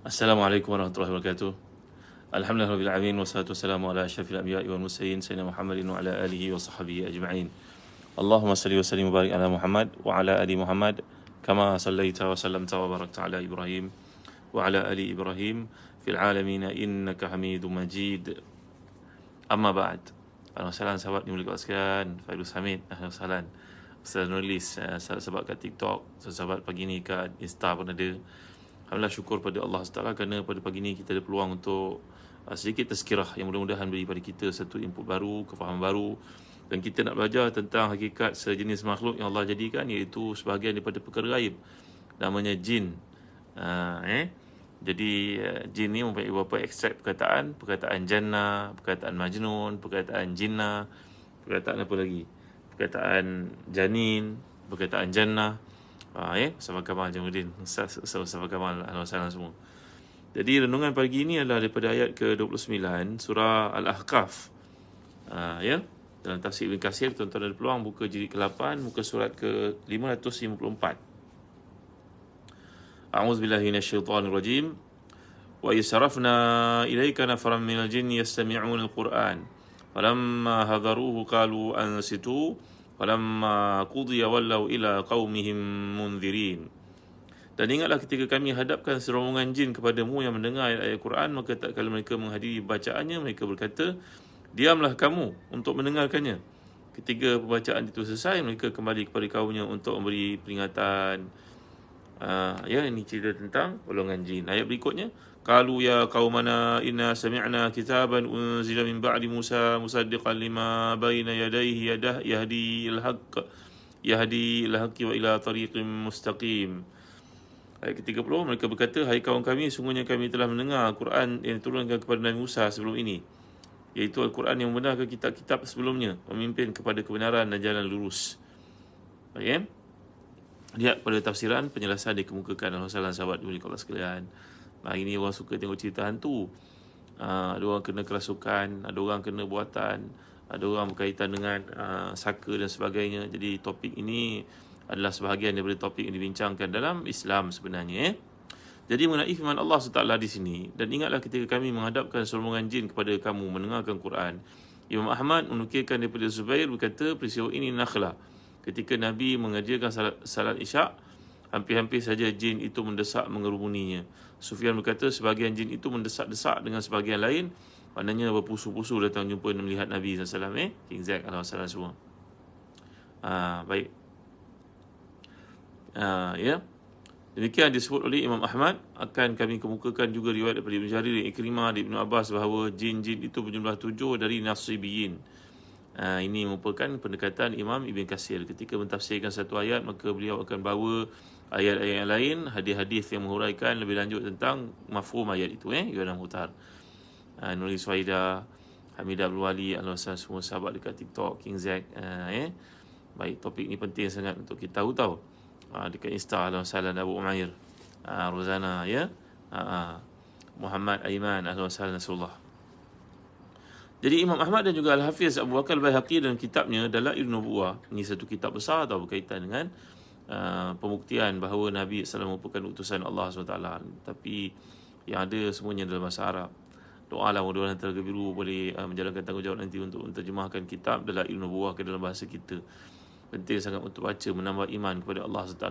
Assalamualaikum warahmatullahi wabarakatuh. Alhamdulillahirabbil alamin wassalatu wassalamu ala asyrafil anbiya'i wal mursalin sayyidina Muhammadin wa ala alihi wa sahbihi ajma'in. Allahumma salli wa sallim wa barik ala Muhammad wa ala ali Muhammad kama sallaita wa sallamta wa barakta ala Ibrahim wa ala ali Ibrahim fil alamin innaka Hamidum Majid. Amma ba'd. Assalamualaikum sahabat dimuliakan sekalian. Faidus Hamid, assalamualaikum. Ustaz Nulis, sahabat kat TikTok, sahabat pagi ni kat Insta pun ada. Alhamdulillah, syukur pada Allah SWT kerana pada pagi ini kita ada peluang untuk sedikit tazkirah yang mudah-mudahan beri pada kita satu input baru, kefahaman baru, dan kita nak belajar tentang hakikat sejenis makhluk yang Allah jadikan, iaitu sebahagian daripada perkara gaib, namanya jin. Jadi jin ni mempunyai beberapa ekstrak perkataan jannah, perkataan majnun, perkataan jinnah, perkataan apa lagi, perkataan janin, perkataan jannah. Sahabat Kamal Jamuddin, sahabat Kamal, alhamdulillah semua. Jadi renungan pagi ini adalah daripada ayat ke-29 surah Al-Ahqaf. Dalam tafsir Ibn Katsir, tuan-tuan ada peluang buka jilid ke-8, muka surat ke-554. A'udzubillahi minasyaitonir rajim. Wa yasrafna ilaika nafaran minal jinni yastami'una al-Qur'an. Falamma hadaruhu qalu ansitu. Falamma qudiya wallaw ila qaumihim munzirin. Dan ingatlah ketika kami hadapkan serombongan jin kepadamu yang mendengar ayat-ayat Quran, maka tak kala mereka menghadiri bacaannya, mereka berkata, diamlah kamu untuk mendengarkannya. Ketika pembacaan itu selesai, mereka kembali kepada kaumnya untuk memberi peringatan. Ini cerita tentang golongan jin. Ayat berikutnya, qalu ya qaumana inna sami'na kitaban unzila min ba'di Musa musaddiqan lima baina yadayhi yahdi al-haqqi wa ila tariqin mustaqim. Ayat ke-30, mereka berkata, hai kaum kami, sungguhnya kami telah mendengar Al-Quran yang diturunkan kepada Nabi Musa sebelum ini, iaitu Al-Quran yang membenarkan kitab-kitab sebelumnya, memimpin kepada kebenaran dan jalan lurus. Lihat pada tafsiran penjelasan dikemukakan dalam sahabat dimuliakan Allah sekalian. Hari ni orang suka tengok cerita hantu. Ada orang kena kerasukan, ada orang kena buatan, ada orang berkaitan dengan saka dan sebagainya. Jadi topik ini adalah sebahagian daripada topik yang dibincangkan dalam Islam sebenarnya. Jadi mengenai firman Allah SWT di sini, dan ingatlah ketika kami menghadapkan serombongan jin kepada kamu mendengarkan Quran. Imam Ahmad menukilkan daripada Zubair berkata, peristiwa ini nakhlah. Ketika Nabi mengajarkan salat Isyak, hampir-hampir saja jin itu mendesak mengerumuninya. Sufyan berkata, sebahagian jin itu mendesak-desak dengan sebahagian lain, maknanya berpusu-pusu datang jumpa dan melihat Nabi SAW. King Zack alhamdulillah semua. Baik. Demikian disebut oleh Imam Ahmad. Akan kami kemukakan juga riwayat daripada Ibn Jarir dan Ikrimah dari Ibn Abbas bahawa jin-jin itu berjumlah 7 dari Nasibiyin. Ini merupakan pendekatan Imam Ibn Katsir. Ketika mentafsirkan satu ayat, maka beliau akan bawa ayat-ayat yang lain, hadis-hadis yang menghuraikan lebih lanjut tentang mafhum ayat itu. Yuana Muhtar, Nuri Suhaida, Hamidah Abdul Wali, alhamdulillah semua sahabat dekat TikTok, King Zack. Baik, topik ni penting sangat untuk kita tahu. Dekat Insta, alhamdulillah Abu Umair, Rozana, Muhammad Aiman, alhamdulillah Nasrullah. Jadi Imam Ahmad dan juga Al-Hafiz Abu Bakar Al-Baihaqi dalam kitabnya Dalailun Nubuwah, ini satu kitab besar atau berkaitan dengan pembuktian bahawa Nabi SAW merupakan utusan Allah SWT. Tapi yang ada semuanya dalam bahasa Arab. Doalah mudah-mudahan Telaga Biru boleh menjalankan tanggungjawab nanti untuk menterjemahkan kitab Dalailun Nubuwah ke dalam bahasa kita. Penting sangat untuk baca, menambah iman kepada Allah SWT.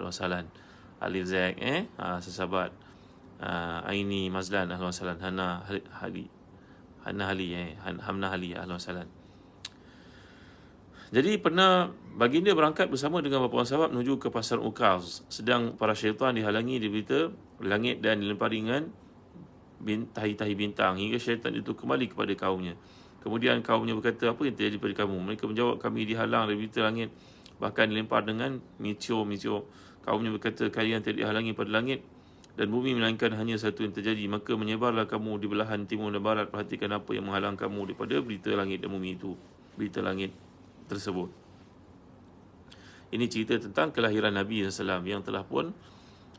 Alhamdulillah. Alif Zack, sesahabat Aini Mazlan, alhamdulillah. Hamna Ali, alhamdulillah. Jadi pernah baginda berangkat bersama dengan beberapa sahabat menuju ke pasar Ukaz. Sedang para syaitan dihalangi di berita langit dan dilempari dengan tahi-tahi bintang hingga syaitan itu kembali kepada kaumnya. Kemudian kaumnya berkata, apa yang terjadi pada kamu? Mereka menjawab, kami dihalang dari berita langit, bahkan dilempar dengan meteor. Kaumnya berkata, kalian tidak dihalangi pada langit dan bumi, melainkan hanya satu yang terjadi. Maka menyebarlah kamu di belahan timur dan barat. Perhatikan apa yang menghalang kamu daripada berita langit dan bumi itu, berita langit tersebut. Ini cerita tentang kelahiran Nabi SAW yang telah pun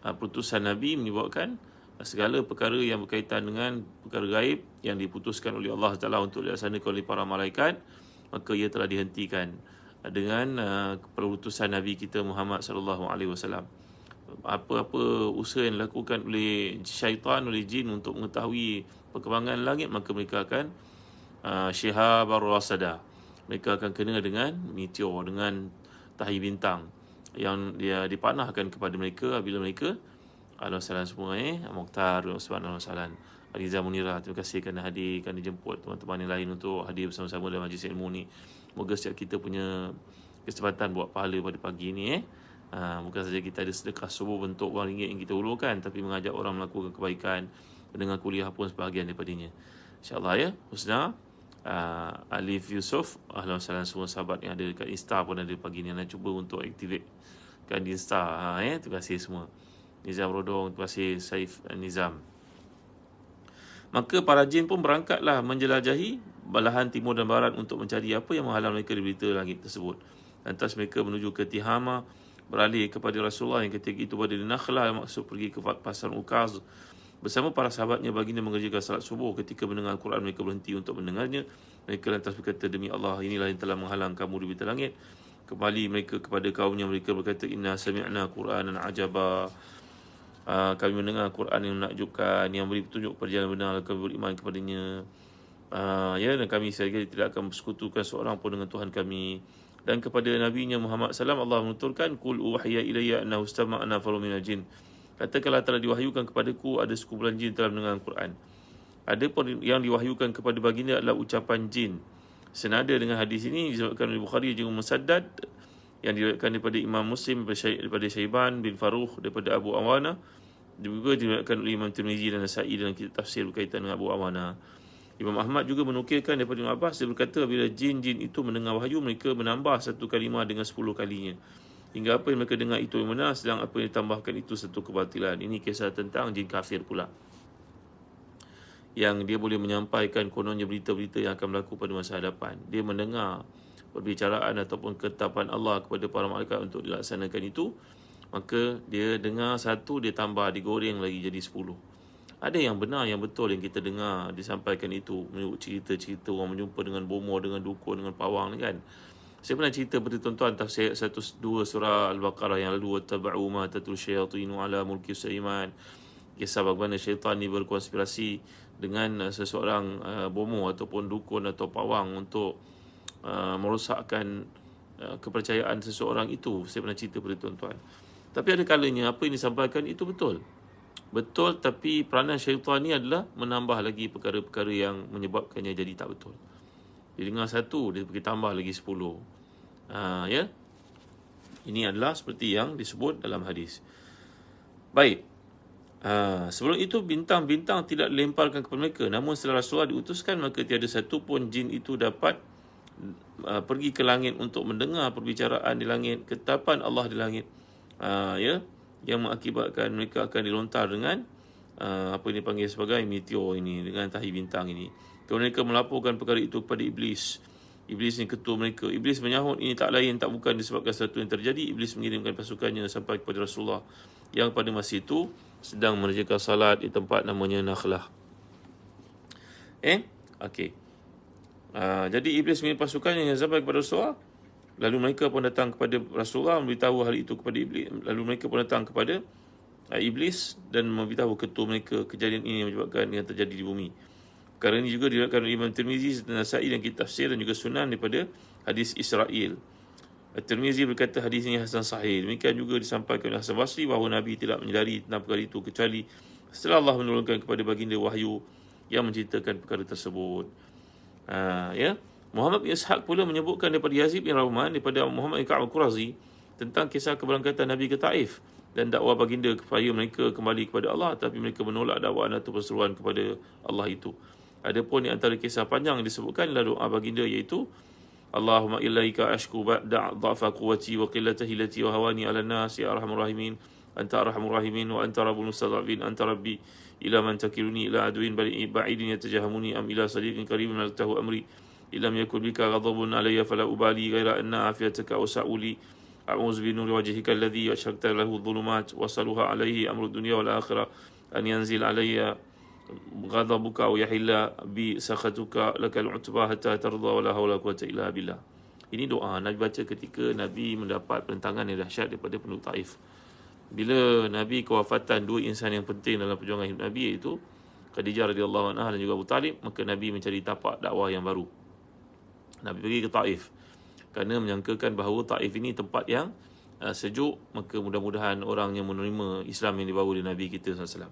putusan Nabi menyebabkan segala perkara yang berkaitan dengan perkara gaib yang diputuskan oleh Allah Taala untuk dilaksanakan oleh para malaikat, maka ia telah dihentikan dengan perutusan Nabi kita Muhammad sallallahu alaihi wasallam. apa-apa usaha yang dilakukan oleh syaitan, oleh jin untuk mengetahui perkembangan langit, maka mereka akan Shihab ar-Rasada. Mereka akan kena dengan meteor, dengan tahi bintang yang dia dipanahkan kepada mereka apabila mereka. Alhamdulillah semua Mokhtar, subhanallah salam. Aliza Munira, terima kasih kerana hadir, kerana jemput teman-teman yang lain untuk hadir bersama-sama dalam majlis ilmu ni. Moga setiap kita punya kesempatan buat pahala pada pagi ni. Bukan saja kita ada sedekah subuh bentuk wang ringgit yang kita ulurkan, tapi mengajak orang melakukan kebaikan, mendengar kuliah pun sebahagian daripadanya. InsyaAllah ya. Husna, Alif Yusof, ahlan wa sahlan semua sahabat yang ada dekat Insta pun ada pagi ni. Nak cuba untuk activate kan di Insta. Terima kasih semua. Nizam Rodong, terima kasih Saif Nizam. Maka para jin pun berangkatlah menjelajahi belahan timur dan barat untuk mencari apa yang menghalang mereka dari berita langit tersebut. Lantas mereka menuju ke Tihama, beralih kepada Rasulullah yang ketika itu berada di Nakhlah, maksud pergi ke pasar Ukaz. Bersama para sahabatnya, baginda mengerjakan salat subuh. Ketika mendengar Al-Quran, mereka berhenti untuk mendengarnya. Mereka lantas berkata, demi Allah, inilah yang telah menghalang kamu di berita langit. Kembali mereka kepada kaumnya, mereka berkata, inna sami'na Qur'anan ajaba. Kami mendengar Quran yang menakjubkan, yang beri petunjuk kepada jalan benar, kami beriman kepadanya. Dan kami sekali tidak akan bersekutukan seorang pun dengan Tuhan kami. Dan kepada Nabi-Nya Muhammad SAW, Allah menuturkan, Qul uwahya ilayya annahu istama'na faru minal jin. Katakanlah telah diwahyukan kepadaku, ada sekumpulan jin telah mendengar Quran. Ada pun yang diwahyukan kepada baginda adalah ucapan jin. Senada dengan hadis ini disebutkan oleh Bukhari juga Musaddad, yang diriwayatkan daripada Imam Muslim, daripada Syaiban bin Faruq, daripada Abu Awana, juga diriwayatkan oleh Imam Tirmizi dan Nasa'i dalam kitab tafsir berkaitan dengan Abu Awana. Imam Ahmad juga menukilkan daripada Ibn Abbas, dia berkata bila jin-jin itu mendengar wahyu, mereka menambah satu kalimah dengan 10 kalinya, hingga apa yang mereka dengar itu yang benar, sedang apa yang ditambahkan itu satu kebatilan. Ini kisah tentang jin kafir pula, yang dia boleh menyampaikan kononnya berita-berita yang akan berlaku pada masa hadapan. Dia mendengar perbicaraan ataupun ketetapan Allah kepada para malaikat untuk dilaksanakan itu, maka dia dengar satu, dia tambah, digoreng lagi jadi 10. Ada yang benar, yang betul yang kita dengar disampaikan itu, menurut cerita-cerita orang berjumpa dengan bomoh, dengan dukun, dengan pawang kan. Saya pernah cerita pada tuan-tuan tafsir 102 surah Al-Baqarah yang lalu, wattaba'u ma tatul syayatinu ala mulki Sulaiman. Kisah bagaimana syaitan ni berkonspirasi dengan seseorang bomoh ataupun dukun atau pawang untuk merosakkan kepercayaan seseorang itu. Saya pernah cerita pada tuan-tuan. Tapi ada kalanya apa yang disampaikan itu betul. Betul, tapi peranan syaitan ni adalah menambah lagi perkara-perkara yang menyebabkannya jadi tak betul. Dia dengar satu, dia pergi tambah lagi 10. Ya. Ini adalah seperti yang disebut dalam hadis. Baik. Sebelum itu bintang-bintang tidak dilemparkan kepada mereka. Namun setelah Rasulullah diutuskan, maka tiada satu pun jin itu dapat pergi ke langit untuk mendengar perbicaraan di langit, ketetapan Allah di langit, yang mengakibatkan mereka akan dilontar dengan apa yang dipanggil sebagai meteor ini, dengan tahi bintang ini. Kemudian mereka melaporkan perkara itu kepada Iblis. Iblis ni ketua mereka. Iblis menyahut ini tak lain tak bukan disebabkan sesuatu yang terjadi. Iblis mengirimkan pasukannya sampai kepada Rasulullah yang pada masa itu sedang mengerjakan salat di tempat namanya Nakhlah. Okey. Jadi Iblis mengirim pasukannya yang sampai kepada Rasulullah. Lalu mereka pun datang kepada Rasulullah, memberitahu hal itu kepada Iblis. Lalu mereka pun datang kepada Iblis dan memberitahu ketua mereka kejadian ini yang menyebabkan yang terjadi di bumi. Perkara ini juga diriwayatkan oleh Imam Tirmizi dan Nasa'i dan kitab tafsir dan juga sunan daripada hadis Israel. Tirmizi berkata hadis ini hasan sahih. Demikian juga disampaikan oleh Hasan Basri bahawa Nabi tidak menyedari tentang perkara itu kecuali setelah Allah menurunkan kepada baginda wahyu yang menceritakan perkara tersebut. Muhammad bin Ishaq pula menyebutkan daripada Yazid bin Rahman daripada Muhammad bin Ka'ab al-Qurazi tentang kisah keberangkatan Nabi ke Taif dan dakwah baginda supaya mereka kembali kepada Allah, tapi mereka menolak dakwaan atau perseruan kepada Allah itu. Adapun di antara kisah panjang yang disebutkan adalah doa baginda, iaitu Allahumma ilaika ashku dha'fa quwwati wa qillata hilati wa hawani 'ala an-nas ya arhamur rahimin anta arhamur rahimin wa anta rabbul mustad'afin anta rabbi ila man takiluni ila aduin ba'idin yatajahamuni am ila sadiqin qarimin maltahu amri illam yakun bika ghadabun alayya fala ubali ghaira anna afiyataka wasa'uli a'udzu bi nuri wajhika alladhi ashrakta lahu dhulumat wa saluha alayhi amru dunya wal akhirah an yanzil alayya ghadabuka wa yahilla bi sakhatuka lakal utbah hatta tarda wa la hawla quwwata illa billah. Ini doa Nabi baca ketika Nabi mendapat penentangan yang dahsyat daripada penduduk Taif. bila Nabi kewafatan dua insan yang penting dalam perjuangan hidup Nabi, iaitu Khadijah radhiyallahu anha dan juga Abu Talib, maka Nabi mencari tapak dakwah yang baru. Nabi pergi ke Taif kerana menyangkakan bahawa Taif ini tempat yang sejuk, maka mudah-mudahan orang yang menerima Islam yang dibawa oleh Nabi kita SAW.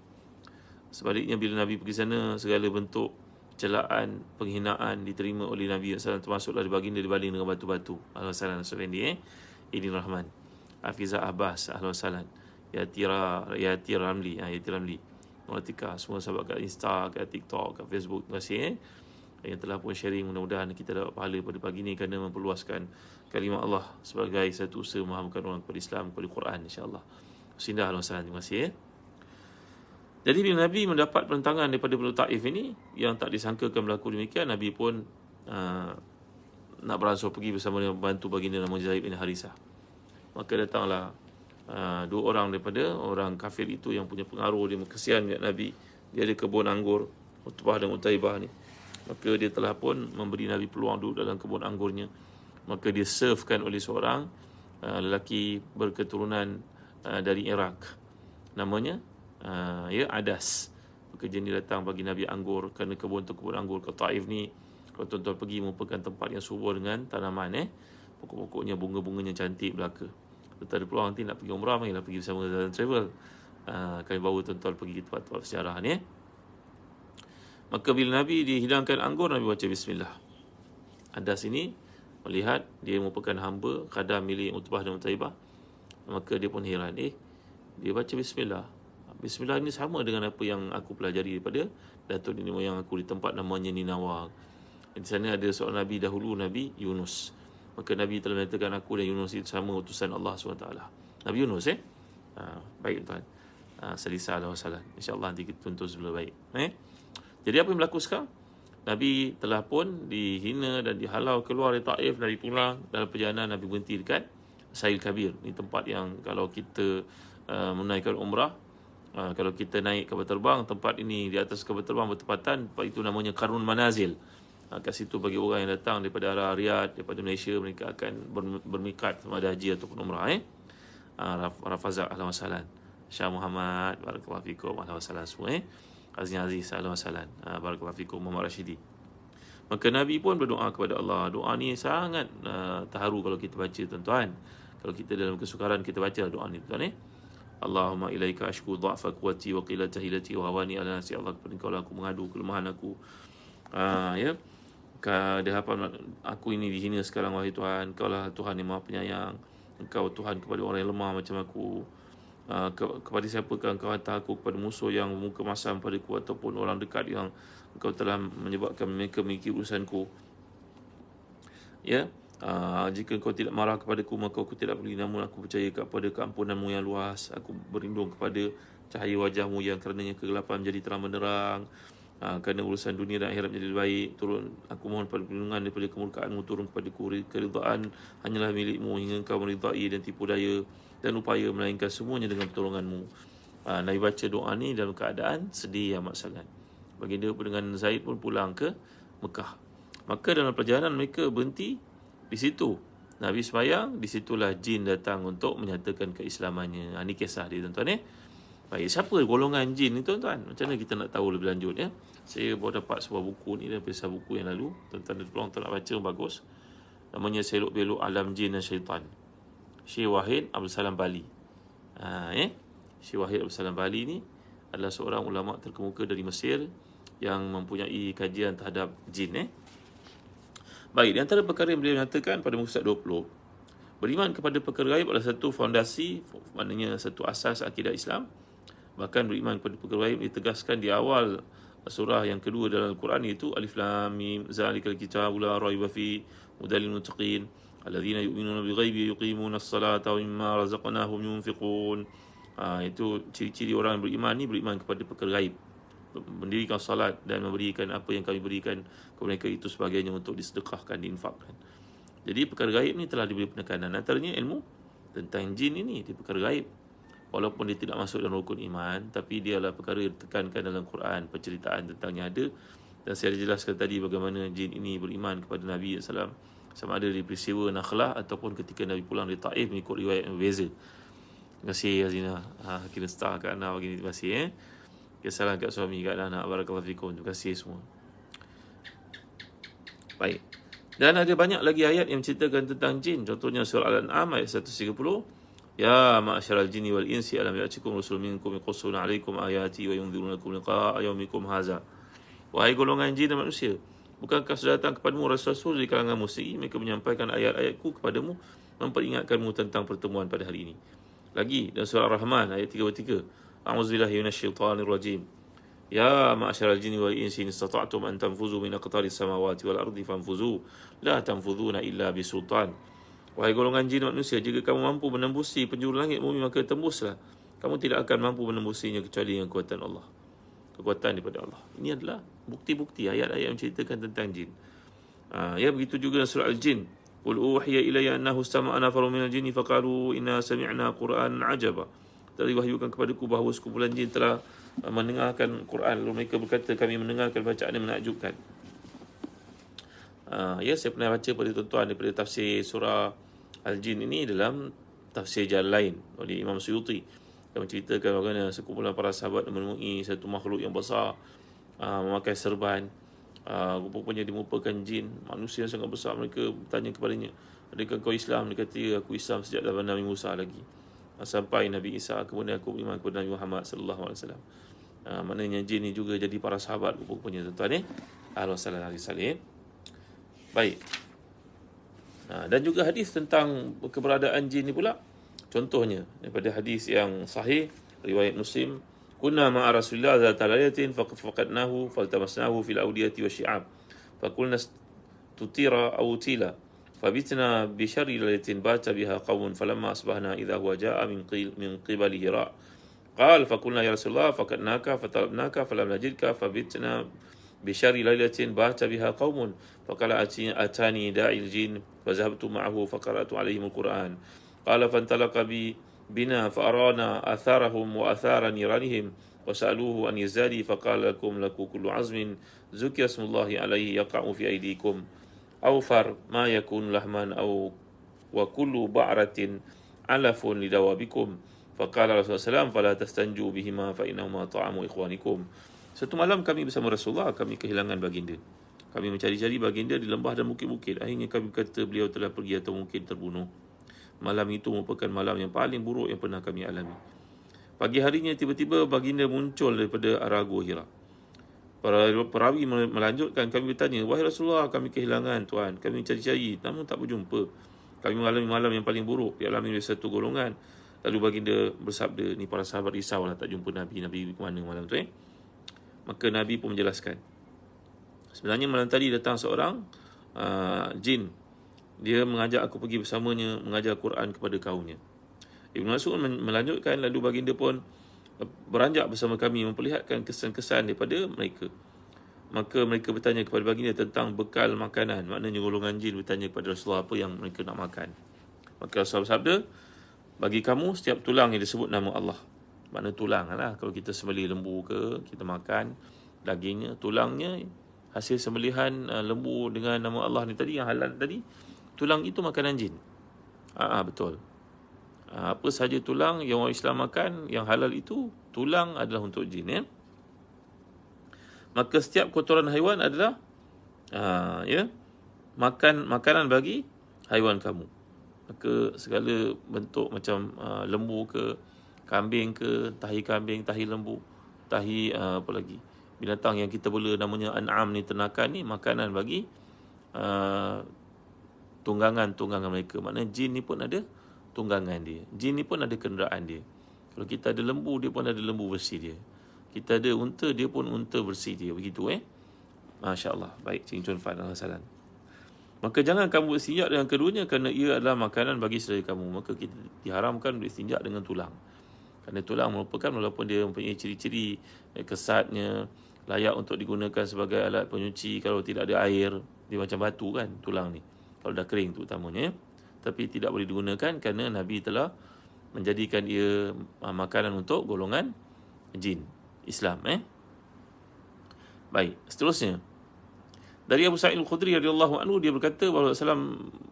Sebaliknya bila Nabi pergi sana, segala bentuk celaan, penghinaan diterima oleh Nabi SAW, termasuklah baginda dibaling dengan batu-batu. Alhamdulillah ini Idin Rahman, Hafizah Abbas, Alhamdulillah, Yati Ramli, Malatika, semua sahabat kat Insta, kat TikTok, kat Facebook, terima kasih yang telah pun sharing. Mudah-mudahan kita dapat pahala pada pagi ini kerana memperluaskan kalimah Allah sebagai satu usaha memahamkan orang kepada Islam, kepada Quran, insya-Allah. Sindah Alhamdulillah, terima kasih. Jadi bila Nabi mendapat penentangan daripada penduduk Taif ini yang tak disangkakan berlaku demikian, Nabi pun nak beransur pergi bersama dengan bantu baginda nama Zaid bin Harisah. Maka datanglah dua orang daripada orang kafir itu yang punya pengaruh. Dia kesian lihat Nabi, dia ada kebun anggur, Utbah dan Utaibah ni. Maka dia telah pun memberi Nabi peluang duduk dalam kebun anggurnya. Maka dia servekan oleh seorang lelaki berketurunan dari Iraq, namanya Adas. Maka dia ni datang bagi Nabi anggur, kerana kebun anggur ke Taif ni, kalau tuan-tuan pergi, merupakan tempat yang subur dengan tanaman, pokok-pokoknya, bunga-bunganya cantik belaka. Tuan-tuan ada peluang nanti nak pergi umrah, marilah pergi bersama dalam travel. Kami bawa tuan-tuan pergi ke tempat-tempat sejarah ni. Maka bila Nabi dihidangkan anggur, Nabi baca Bismillah. Adas ini melihat dia merupakan hamba khadam milik Utbah dan Utaibah, maka dia pun heran. Dia baca Bismillah. Bismillah ini sama dengan apa yang aku pelajari daripada datuk nenek moyang aku di tempat namanya Ninawa. Di sana ada seorang Nabi dahulu, Nabi Yunus. Maka Nabi telah menyatakan aku dan Yunus itu sama utusan Allah SWT. Nabi Yunus, baik tuan. Salisa alaihi wasallam. InsyaAllah nanti kita tuntut sebelah baik. Jadi apa yang berlaku sekarang? Nabi telah pun dihina dan dihalau keluar dari Taif. Nabi pulang. Dalam perjalanan Nabi berhenti dekat Sail Kabir. Ini tempat yang kalau kita menaikkan umrah, kalau kita naik kapal terbang, tempat ini di atas kapal terbang bertepatan, tempat itu namanya Karun Manazil. Kat situ bagi orang yang datang daripada arah Riyadh, daripada Malaysia, mereka akan bermikat sama ada haji ataupun umrah. Rafazak, Alhamdulillah. Syah Muhammad, barakallahu fikum, Alhamdulillah semua. Aziz, Alhamdulillah, barakallahu fikum, Muhammad Rashidi. Maka Nabi pun berdoa kepada Allah. Doa ni sangat terharu kalau kita baca, tuan-tuan. Kalau kita dalam kesukaran, kita baca doa ni, tuan-tuan. Allahumma ilaika ashku dha'fa quwwati wa qillata hilati wa hawani ala nafsi. Allah, kepada Engkau lah aku mengadu kelemahan aku. Di hadapan aku ini dihina sekarang, wahai Tuhan. Engkau lah Tuhan yang Maha Penyayang. Engkau Tuhan kepada orang yang lemah macam aku. Kepada siapakah Engkau hantar aku? Kepada musuh yang muka masam padaku, ataupun orang dekat yang Engkau telah menyebabkan mereka memiliki urusanku. Jika Engkau tidak marah kepadaku, maka aku tidak peduli. Namun aku percaya kepada keampunanmu yang luas. Aku berlindung kepada cahaya wajahmu yang karenanya kegelapan menjadi terang benderang. Kerana urusan dunia dan akhirat menjadi baik. Aku mohon perlindungan daripada kemurkaanmu. Turun kepadaku keridaan hanyalah milikmu, hingga Engkau meridai dan tipu daya dan upaya, melainkan semuanya dengan pertolonganmu. Nabi baca doa ni dalam keadaan sedih amat sangat. Baginda dengan Zaid pun pulang ke Mekah. Maka dalam perjalanan mereka berhenti di situ. Nabi sembahyang, di situlah jin datang untuk menyatakan keislamannya. Ini kisah dia, tuan-tuan. Baik, siapa golongan jin ni, tuan-tuan? Macam mana kita nak tahu lebih lanjut, Saya baru dapat sebuah buku ni daripada buku yang lalu. Tuan-tuan ada peluang nak baca, bagus. Namanya Selok Belok Alam Jin dan Syaitan. Syekh Wahid Abdul Salam Bali. Syekh Wahid Abdul Salam Bali ni adalah seorang ulama terkemuka dari Mesir yang mempunyai kajian terhadap jin. Baik, di antara perkara yang beliau nyatakan pada muka surat 20, beriman kepada perkara gaib adalah satu fondasi, maknanya satu asas akidah Islam. Bahkan beriman kepada perkara gaib ditegaskan di awal surah yang kedua dalam Al-Quran, iaitu Alif Lam Mim zalikal kitabul la raiba fi hudal lil muttaqin alladzina yu'minuna bil ghaibi yuqimuna as-salata wa mimma razaqnahum yunfiqun. Itu ciri-ciri orang yang beriman ni, beriman kepada perkara gaib, mendirikan salat dan memberikan apa yang kami berikan kepada mereka itu sebagainya untuk disedekahkan, diinfakkan. Jadi perkara gaib ni telah diberi penekanan. Antaranya ilmu tentang jin ini di perkara gaib. Walaupun dia tidak masuk dalam rukun iman, tapi dia adalah perkara yang ditekankan dalam Quran, penceritaan tentangnya ada. Dan saya jelaskan tadi bagaimana jin ini beriman kepada Nabi SAW, sama ada di peristiwa Nakhlah ataupun ketika Nabi pulang dari Taif mengikut riwayat yang berbeza. Terima kasih Azina. Kira star kat anak bagi ni. Terima kasih. Salam kat suami, kat anak. Barakallahu fikum. Terima kasih semua. Baik. Dan ada banyak lagi ayat yang menceritakan tentang jin. Contohnya surah Al-An'am ayat 130. Ya ma'asyaral jinni wal insi alam ya'tikum rusulun minkum yaqussuna 'alaikum ayati wa yunzirunakum liqa'a yaumikum hadza. Wahai golongan jin dan manusia, bukankah sudah datang kepadamu rasul-rasul di kalangan musyrikin, mereka menyampaikan ayat-ayatku kepadamu, memperingatkanmu tentang pertemuan pada hari ini. Lagi dalam surah Ar-Rahman ayat 33. A'udzubillahi minasyaitonir rajim. Ya ma'asyaral jinni wal insi in istata'tum an tanfuzu min aqtaris samawati wal ardi fanfuzu la tanfuzuna illa bisultan. Wahai golongan jin dan manusia, jika kamu mampu menembusi penjuru langit bumi, maka tembuslah. Kamu tidak akan mampu menembusinya kecuali dengan kekuatan Allah. Kekuatan daripada Allah. Ini adalah bukti-bukti ayat-ayat yang menceritakan tentang jin. Ya, begitu juga dalam surah Al-Jin. Qul uhiya ilayya annahu istama'a nafarun minal jinni faqalu inna sami'na Qur'anan 'ajaba. Telah diwahyukan kepadaku bahawa sekumpulan jin telah mendengarkan Quran. Lalu mereka berkata, kami mendengarkan bacaan yang menakjubkan. Ya, saya pernah baca pada tuan-tuan daripada tafsir surah Al-Jin ini dalam tafsir jalan lain oleh Imam Suyuti, yang menceritakan bagaimana sekumpulan para sahabat menemui satu makhluk yang besar, memakai serban. Rupanya dia merupakan jin, manusia yang sangat besar. Mereka bertanya kepadanya, adakah kau Islam? Dia kata, ya, aku Islam sejak zaman Nabi Musa lagi, sampai Nabi Isa, kemudian aku beriman kepada Nabi Muhammad sallallahu alaihi wasallam. Maknanya jin ni juga jadi para sahabat rupanya, tuan-tuan. Alhamdulillah alaihi wasallam. Baik. Dan juga hadis tentang keberadaan jin ni pula. Contohnya daripada hadis yang sahih riwayat Muslim, kunna ma'a Rasulillah zata lailatin faqadnahu faltamasnahu fil awdiyati wasyi'ab faqulna tutira aw tila fabitna bi syarri lailatin bata biha qawmun falamma asbahna idha huwa jaa'a min qibali Hira qala faqulna ya Rasulullah faqadnaka fatalabnaka falam najidka fabitna bi syarri lailatin bata biha qawmun faqala atani da'il jin fazahabtu ma'ahu faqara'tu alaihim al-Qur'an qala fantalaqa bina fa'arana atharahum wa athara niranihim wa sa'aluhu an yazadi faqala lakum kullu azmin zukira smullahi alaihi yaqa'u fi aydikum awfar ma yakun lahman aw wa kullu ba'ratin alafun lidawabikum faqala Rasulullah SAW fala tastanju bihima fa innahuma ta'amu ikhwanikum. Satu malam kami bersama Rasulullah, kami kehilangan baginda. Kami mencari-cari baginda di lembah dan bukit-bukit. Akhirnya kami kata beliau telah pergi atau mungkin terbunuh. Malam itu merupakan malam yang paling buruk yang pernah kami alami. Pagi harinya tiba-tiba baginda muncul daripada arah Gua Hira. Para perawi melanjutkan, kami bertanya, wahai Rasulullah, kami kehilangan Tuhan. Kami cari-cari namun tak berjumpa. Kami mengalami malam yang paling buruk dialami oleh satu golongan. Lalu baginda bersabda, ni para sahabat risaulah tak jumpa Nabi. Nabi ke mana malam tu? Maka Nabi pun menjelaskan, sebenarnya malam tadi datang seorang jin. Dia mengajak aku pergi bersamanya mengajar Quran kepada kaumnya. Ibn Mas'ud melanjutkan, lalu baginda pun beranjak bersama kami memperlihatkan kesan-kesan daripada mereka. Maka mereka bertanya kepada baginda tentang bekal makanan. Maknanya golongan jin bertanya kepada Rasulullah apa yang mereka nak makan. Maka Rasulullah bersabda, bagi kamu setiap tulang yang disebut nama Allah. Makna tulang lah. Kalau kita sembelih lembu ke, kita makan dagingnya, tulangnya, hasil sembelihan lembu dengan nama Allah ni tadi, yang halal tadi, tulang itu makanan jin. Betul. Apa sahaja tulang yang orang Islam makan, yang halal itu, tulang adalah untuk jin. Ya? Maka setiap kotoran haiwan adalah makanan bagi haiwan kamu. Maka segala bentuk macam lembu ke, kambing ke, tahi kambing, tahi lembu, tahi apa lagi, binatang yang kita bela namanya an'am ni, ternakan ni, makanan bagi tunggangan mereka. Maknanya jin ni pun ada tunggangan dia. Jin ni pun ada kenderaan dia. Kalau kita ada lembu, dia pun ada lembu bersih dia. Kita ada unta, dia pun unta bersih dia. Begitu Masya Allah. Baik, Cing Chun Fan Al-Hasalan. Maka jangan kamu berstinjak dengan keduanya, kerana ia adalah makanan bagi saudara kamu. Maka kita diharamkan berstinjak dengan tulang. Kerana tulang merupakan, walaupun dia mempunyai ciri-ciri kesatnya, layak untuk digunakan sebagai alat penyuci kalau tidak ada air. Dia macam batu kan, tulang ni, kalau dah kering tu utamanya. Tapi tidak boleh digunakan kerana Nabi telah menjadikan ia makanan untuk golongan jin Islam. Baik, seterusnya dari Abu Sa'id Al-Khudri radhiyallahu anhu, dia berkata bahawa Rasulullah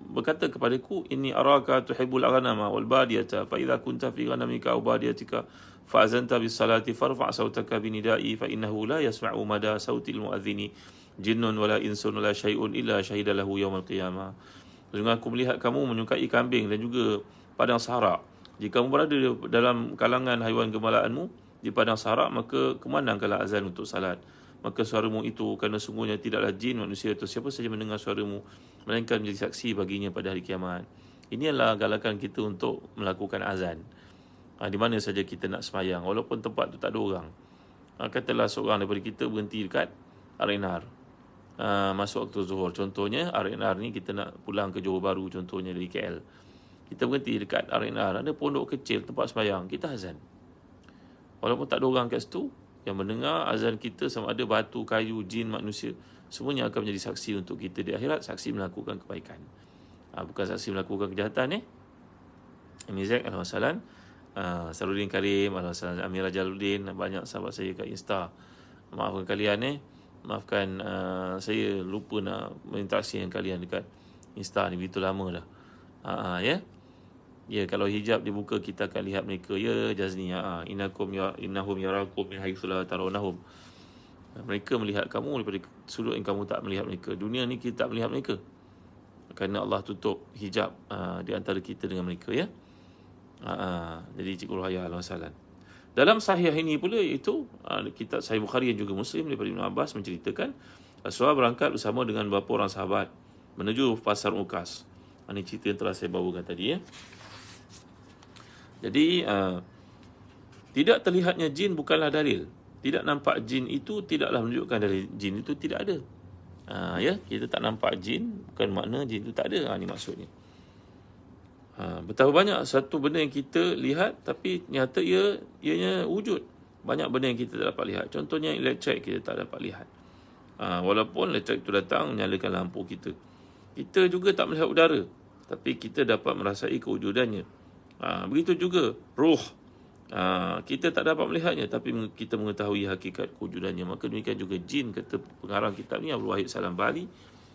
berkata kepadaku, inni araka tuhibbul aghnama wal badiyata fa idza kunta fi ghanamika aw badiyatika fa azanta bis salati farfa' sautaka binidai fa innahu la yasma'u mada sautil muadhdhini jinnun wala insun wala syai'un illa syahida lahu yaumal qiyamah. Sesungguhnya aku melihat kamu menyukai kambing dan juga padang sahara. Jika kamu berada dalam kalangan haiwan gembalaanmu di padang sahara, maka kumandangkanlah azan untuk salat. Maka suaramu itu, kerana sungguhnya tidaklah jin, manusia atau siapa saja mendengar suaramu melainkan menjadi saksi baginya pada hari kiamat. Ini adalah galakan kita untuk melakukan azan. Di mana saja kita nak semayang, walaupun tempat tu tak ada orang. Katalah seorang daripada kita berhenti dekat R&R, masuk waktu zuhur. Contohnya R&R ni kita nak pulang ke Johor Bahru, contohnya dari KL. Kita berhenti dekat R&R, ada pondok kecil tempat semayang, kita azan. Walaupun tak ada orang kat situ, yang mendengar azan kita, sama ada batu, kayu, jin, manusia, semuanya akan menjadi saksi untuk kita di akhirat, saksi melakukan kebaikan. Bukan saksi melakukan kejahatan. Mizak, Alhamdulillah. Sarudin Karim, Alhamdulillah. Amira Jaluddin, banyak sahabat saya kat Insta. Maafkan kalian Maafkan saya lupa nak berinteraksi dengan kalian dekat Insta ni, begitu lama dah. Ya, kalau hijab dibuka kita akan lihat mereka. Ya, Jazni, innahum yarakum min haitsu la tarawnahum. Mereka melihat kamu daripada sudut yang kamu tak melihat mereka. Dunia ni kita tak melihat mereka, kerana Allah tutup hijab di antara kita dengan mereka, ya. Jadi Cikgu Ruhaya, Alhamdulillah. Dalam sahih ini pula, iaitu kitab Sahih Bukhari dan juga Muslim, daripada Ibn Abbas menceritakan Rasulullah berangkat bersama dengan beberapa orang sahabat menuju pasar Ukas. Ini cerita yang telah saya bawakan tadi, ya. Jadi tidak terlihatnya jin bukanlah dalil. Tidak nampak jin itu tidaklah menunjukkan dalil jin itu tidak ada. Ya, kita tak nampak jin bukan makna jin itu tak ada. Ini maksudnya. Betapa banyak satu benda yang kita lihat tapi nyata ianya wujud. Banyak benda yang kita tak dapat lihat. Contohnya elektrik kita tak dapat lihat. Walaupun elektrik itu datang menyalakan lampu kita. Kita juga tak melihat udara, tapi kita dapat merasai kewujudannya. Begitu juga roh. Kita tak dapat melihatnya, tapi kita mengetahui hakikat kewujudannya. Maka demikian juga jin, kata pengarang kitab ni Abdul Wahid Salam Bali,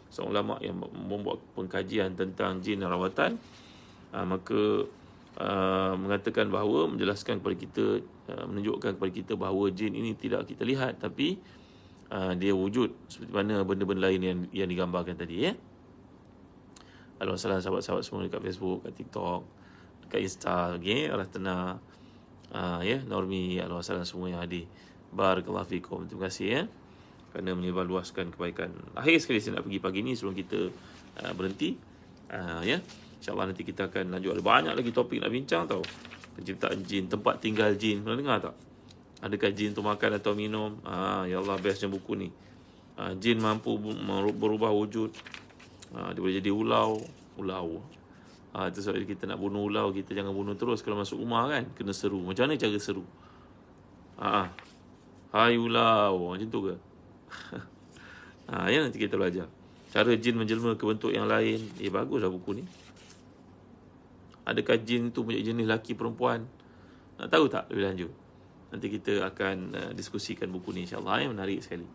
seorang ulama yang membuat pengkajian tentang jin dan rawatan. Maka mengatakan bahawa, menjelaskan kepada kita, menunjukkan kepada kita bahawa jin ini tidak kita lihat, tapi dia wujud seperti mana benda-benda lain yang digambarkan tadi, ya. Alhamdulillah, sahabat-sahabat semua dekat Facebook, kat TikTok, dekat Insta, Allah tenang. Ya, Normi, Alhamdulillah, semua yang hadir. Barakallahu fikum. Terima kasih, ya, kerana menyebarluaskan kebaikan. Akhir sekali saya nak pergi pagi ni sebelum kita berhenti. Ya, InsyaAllah nanti kita akan lanjut. Ada banyak lagi topik nak bincang tau. Penciptaan jin, tempat tinggal jin. Pernah dengar tak? Adakah jin tu makan atau minum? Ya Allah, bestnya buku ni. Jin mampu berubah wujud. Dia boleh jadi ulau. Itu sebab kita nak bunuh ulau, kita jangan bunuh terus. Kalau masuk rumah kan, kena seru. Macam mana cara seru? Hai ulau, macam tu ke? Ya, nanti kita belajar cara jin menjelma ke bentuk yang lain. Baguslah buku ni. Adakah jin tu punya jenis lelaki perempuan? Nak tahu tak lebih lanjut? Nanti kita akan diskusikan buku ni, insyaAllah. Menarik sekali.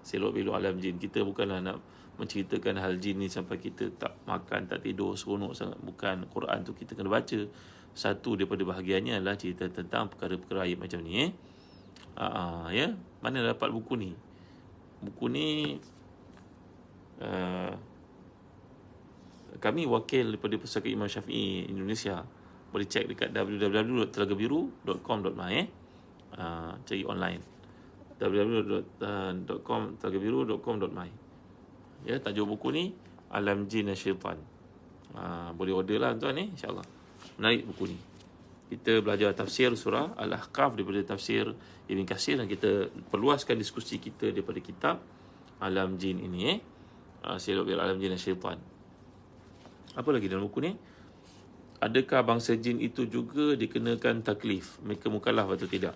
Selok belok alam jin. Kita bukanlah nak menceritakan hal jin ni sampai kita tak makan, tak tidur, seronok sangat. Bukan. Quran tu kita kena baca. Satu daripada bahagiannya adalah cerita tentang perkara-perkara aib macam ni. Ya, mana dapat buku ni? Buku ni kami wakil daripada Pusaka Imam Syafi'i Indonesia. Boleh cek dekat www.telagabiru.com.my. Cari online www.telagabiru.com.my. Ya, tajuk buku ni Alam Jin dan Syaitan. Boleh order lah tuan ni, insyaAllah. Menarik buku ni. Kita belajar tafsir surah Al-Ahqaf daripada tafsir Ibn Katsir, dan kita perluaskan diskusi kita daripada kitab Alam Jin ini. Selok biar Alam Jin dan Syaitan. Apa lagi dalam buku ni? Adakah bangsa jin itu juga dikenakan taklif? Mereka mukallaf atau tidak?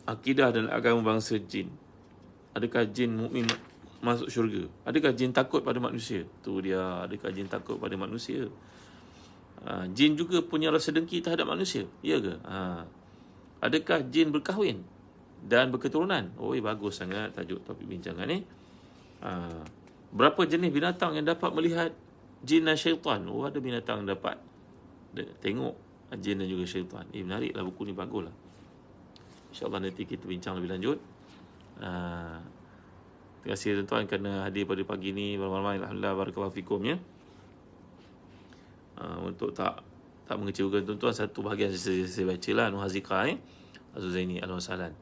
Akidah dan agama bangsa jin. Adakah jin mukmin masuk syurga? Adakah jin takut pada manusia? Tu dia, adakah jin takut pada manusia? Jin juga punya rasa dengki terhadap manusia, ya ke? Adakah jin berkahwin dan berketurunan? Bagus sangat tajuk topik bincangan ni. Berapa jenis binatang yang dapat melihat jin dan syaitan? Oh, ada binatang yang dapat tengok jin dan juga syaitan. Menariklah, buku ni baguslah. InsyaAllah nanti kita bincang lebih lanjut. Terima kasih tuan-tuan kerana hadir pada pagi ni malam-malam. Alhamdulillah, barakallahu fikum ya. Untuk tak mengecewakan tuan-tuan, satu bahagian saya baca lah Nur Hazika Azul Zaini Al-Wasalan.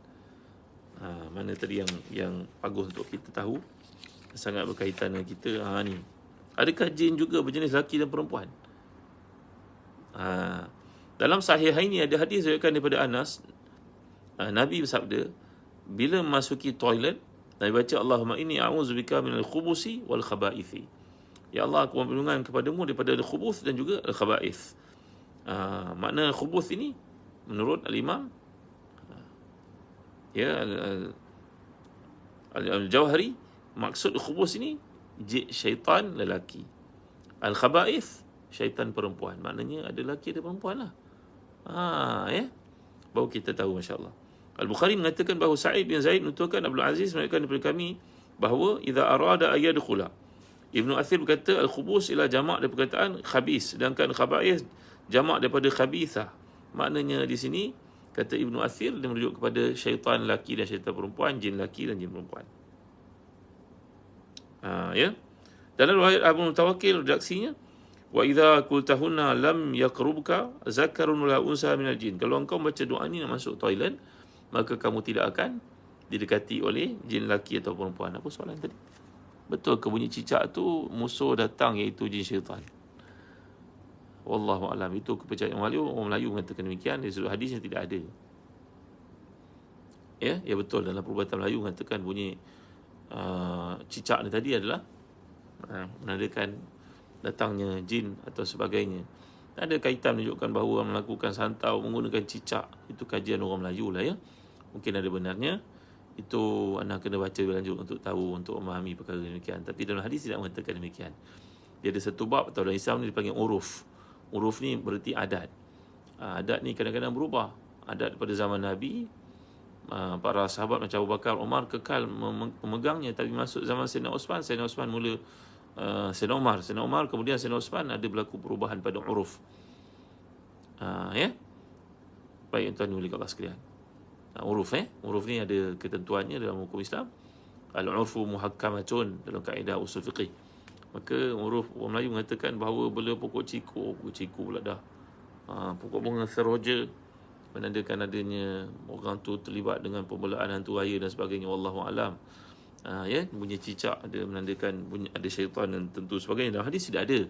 Mana tadi yang bagus untuk kita tahu, sangat berkaitan dengan kita. Ni, adakah jin juga berjenis lelaki dan perempuan? Dalam Sahih ini ada hadis diriwayatkan daripada Anas. Nabi bersabda, bila memasuki toilet, Nabi baca, Allahumma inni a'udzubika minal khubusi wal khabaithi. Ya Allah, aku mohon perlindungan kepadamu daripada al-khubuth dan juga al-khabaith. Makna khubuth ini menurut al-Imam Al-Jawhari, maksud khubuth ini syaitan lelaki, al-khabaith syaitan perempuan. Maknanya ada lelaki ada perempuan lah. Baru kita tahu, masya-Allah. Al-Bukhari mengatakan bahawa Sa'id bin Zaid menuturkan Abdul Aziz mengatakan kepada kami bahawa idza arada ayyadkhula. Ibnu Athir berkata al-khubus ialah jamak daripada perkataan khabis, sedangkan khaba'is jamak daripada khabithah. Maknanya di sini kata Ibnu Athir dia merujuk kepada syaitan lelaki dan syaitan perempuan, jin lelaki dan jin perempuan. Dalam riwayat Abu Mutawakkil redaksinya, wa idza qultahunna lam yaqrubka zakarun la unsa minal jin. Kalau engkau baca doa ni nak masuk toilet, maka kamu tidak akan didekati oleh jin lelaki atau perempuan. Apa soalan tadi? Betul ke bunyi cicak tu musuh datang, iaitu jin syaitan? Wallahu alam. Itu kepercayaan orang Melayu mengatakan demikian. Di sudut hadisnya tidak ada. Ya betul, dalam perubatan Melayu mengatakan bunyi cicak ni tadi adalah menandakan datangnya jin atau sebagainya. Ada kaitan menunjukkan bahawa melakukan santau menggunakan cicak, itu kajian orang Melayu lah ya. Mungkin ada benarnya. Itu anda kena baca lebih lanjut untuk tahu, untuk memahami perkara demikian. Tapi dalam hadis tidak mengatakan demikian. Dia ada satu bab atau dalam Islam ni dipanggil uruf. Uruf ni berarti adat. Adat ni kadang-kadang berubah. Adat pada zaman Nabi, para sahabat macam Abu Bakar, Umar kekal memegangnya. Tapi masuk zaman Sayyidina Osman mula Sayyidina Umar, kemudian Sayyidina Osman, ada berlaku perubahan pada uruf. Baik, tuan boleh kat sekalian. Uruf uruf ni ada ketentuannya dalam hukum Islam. Al-urfu muhakkamatun dalam kaedah usul fiqih. Maka uruf orang Melayu mengatakan bahawa bila pokok ciku pula dah, pokok bunga seroja menandakan adanya orang tu terlibat dengan pembelaan hantu raya dan sebagainya. Wallahu alam. Bunyi cicak ada menandakan ada syaitan dan tentu sebagainya. Dalam hadis tidak ada.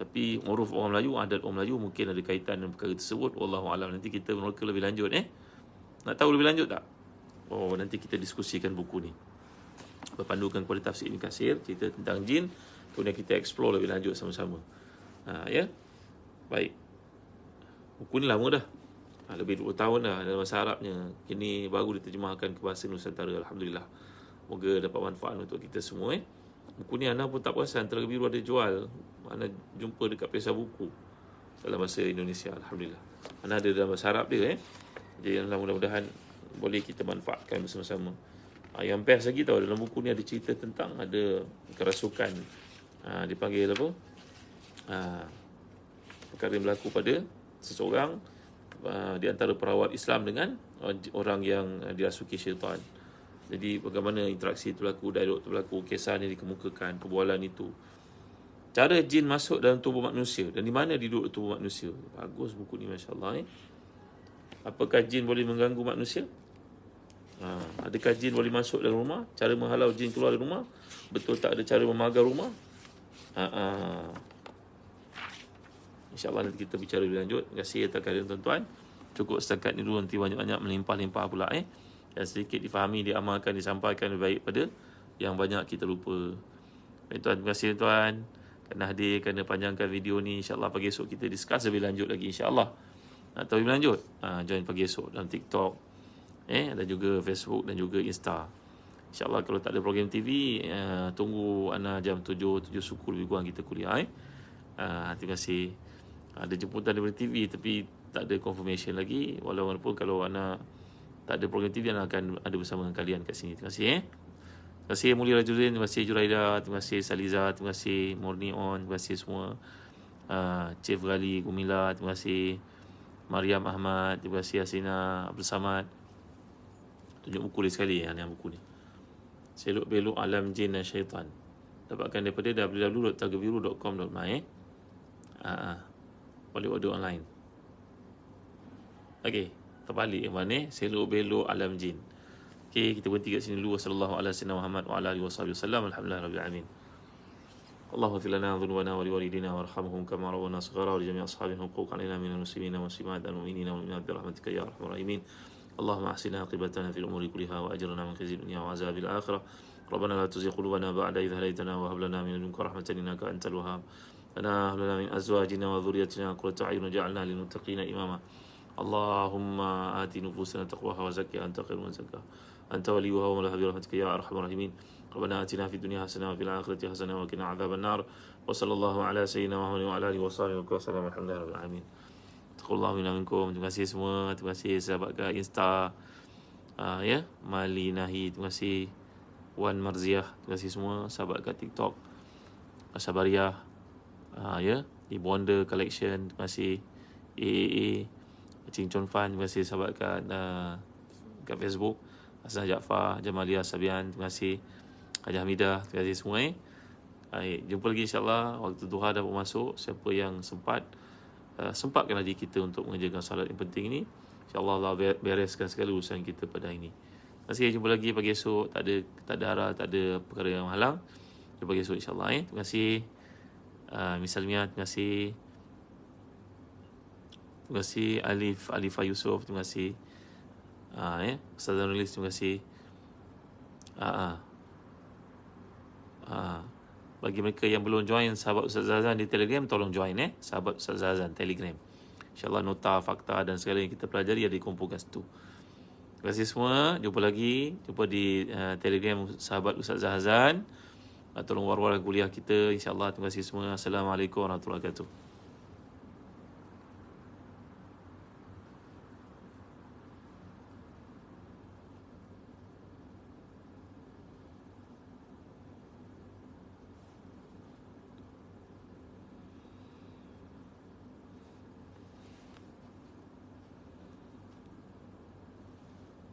Tapi uruf orang Melayu, adat orang Melayu mungkin ada kaitan dengan perkara tersebut. Wallahu alam. Nanti kita menerka lebih lanjut. Nak tahu lebih lanjut tak? Nanti kita diskusikan buku ni. Berpandukan kepada tafsir Ibn Katsir, cerita tentang jin. Kemudian kita explore lebih lanjut sama-sama. Baik. Buku ni lama dah. Lebih 20 tahun dah dalam bahasa Arabnya. Kini baru diterjemahkan ke bahasa Nusantara. Alhamdulillah. Moga dapat manfaat untuk kita semua. Buku ni Ana pun tak perasan Telaga Biru ada jual. Ana jumpa dekat Pesta Buku dalam bahasa Indonesia. Alhamdulillah. Ana ada dalam bahasa Arab dia. Jadi mudah-mudahan boleh kita manfaatkan bersama-sama. Yang best lagi tahu, dalam buku ni ada cerita tentang ada kerasukan, dipanggil apa, perkara yang berlaku pada seseorang di antara perawat Islam dengan orang yang dirasuki syaitan. Jadi bagaimana interaksi itu berlaku, dialog itu berlaku, kisahnya dikemukakan, perbualan itu, cara jin masuk dalam tubuh manusia dan di mana duduk tubuh manusia. Bagus buku ni, masya-Allah. Apakah jin boleh mengganggu manusia? Adakah jin boleh masuk dalam rumah? Cara menghalau jin keluar dari rumah? Betul tak ada cara memagar rumah? InsyaAllah nanti kita bicara lebih lanjut. Terima kasih atas kehadiran tuan-tuan. Cukup setakat ni dulu, nanti banyak-banyak melimpah-limpah pula. Yang sedikit difahami, diamalkan, disampaikan lebih baik pada yang banyak kita lupa. Baik, tuan, terima kasih tuan kerana hadir, kerana panjangkan video ni. InsyaAllah pagi esok kita discuss lebih lanjut lagi, insyaAllah. Nak tahu lebih lanjut, join pagi esok dalam TikTok, dan juga Facebook dan juga Insta. InsyaAllah kalau tak ada program TV, tunggu Ana jam 7 suku lebih kurang kita kuliah. Terima kasih. Ada jemputan daripada TV tapi tak ada confirmation lagi. Walaupun kalau Ana tak ada program TV, Ana akan ada bersama dengan kalian kat sini. Terima kasih. Terima kasih Mulia Rajulin, terima kasih Juraida, terima kasih Saliza, terima kasih Murni On, terima kasih semua. Chief Ghali Gumila, terima kasih Mariam Ahmad, terima kasih Hasina Abdul Samad. Tunjuk buku dia sekali yang buku ni. Seluk Beluk Alam Jin dan Syaitan. Dapatkan daripada www.tagabiru.com.my. Boleh order online. Okey, terbalik yang mana? Seluk Beluk Alam Jin. Okey, kita berhenti kat sini dulu. Wassallallahu ala sayyidina Muhammad wa ala alihi wasallam. Alhamdulillah rabbil alamin. اللهم اغفر لنا ذنوبنا ولوالدينا وارحمهم كما ربونا صغارا ولجميع اصحاب الحقوق علينا من المسلمين والمسلمات المؤمنين والمؤمنات برحمتك يا ارحم الراحمين. اللهم احسن عاقبتنا في الامور كلها واجرنا من خزي الدنيا وعذاب الاخره. ربنا لا تزغ قلوبنا بعد إذ هديتنا وهب لنا من لدنك رحمة إنك أنت الوهاب. هب لنا من أزواجنا وذريتنا قرة أعين وجعلنا للمتقين إماما. اللهم آت نفوسنا تقواها وزكها أنت خير من زكاها أنت وليها ومولاها برحمتك يا أرحم الراحمين. ربنا آتنا في الدنيا حسنة وفي الآخرة حسنة وقنا عذاب النار. وصلى الله على سيدنا محمد وعلى آله وصحبه وسلم. الحمد لله رب العالمين. Taqullahu minna minkum. Terima kasih semua. Terima kasih sahabat kat Insta. Mali Nahi. Terima kasih Wan Marziah. Terima kasih semua. Sahabat kat TikTok. Sabariah. Ibu Wonder Collection. Terima kasih AAA. Cing Chon Fan. Terima kasih sahabat kat Facebook. Hasan Jaafar. Jamalia Sabian. Terima kasih Haji Hamidah. Terima kasih semua. Baik, jumpa lagi insyaAllah. Waktu duha dah masuk. Siapa yang sempatkan diri kita untuk mengerjakan solat yang penting ini. InsyaAllah Allah bereskan segala urusan kita pada hari ini. Terima kasih. Jumpa lagi pagi esok. Tak ada arah, tak ada perkara yang halang. Jumpa pagi esok insyaAllah. Terima kasih Misalnya. Terima kasih. Terima kasih Alifah Yusof. Terima kasih Ustaz Zanulis. Terima kasih. Bagi mereka yang belum join sahabat Ustaz Zazan di Telegram, tolong join sahabat Ustaz Zazan Telegram. InsyaAllah nota, fakta dan segala yang kita pelajari ada dikumpulkan situ. Terima kasih semua. Jumpa lagi. Jumpa di Telegram sahabat Ustaz Zazan. Tolong war-war kuliah kita insyaAllah. Terima kasih semua. Assalamualaikum warahmatullahi wabarakatuh.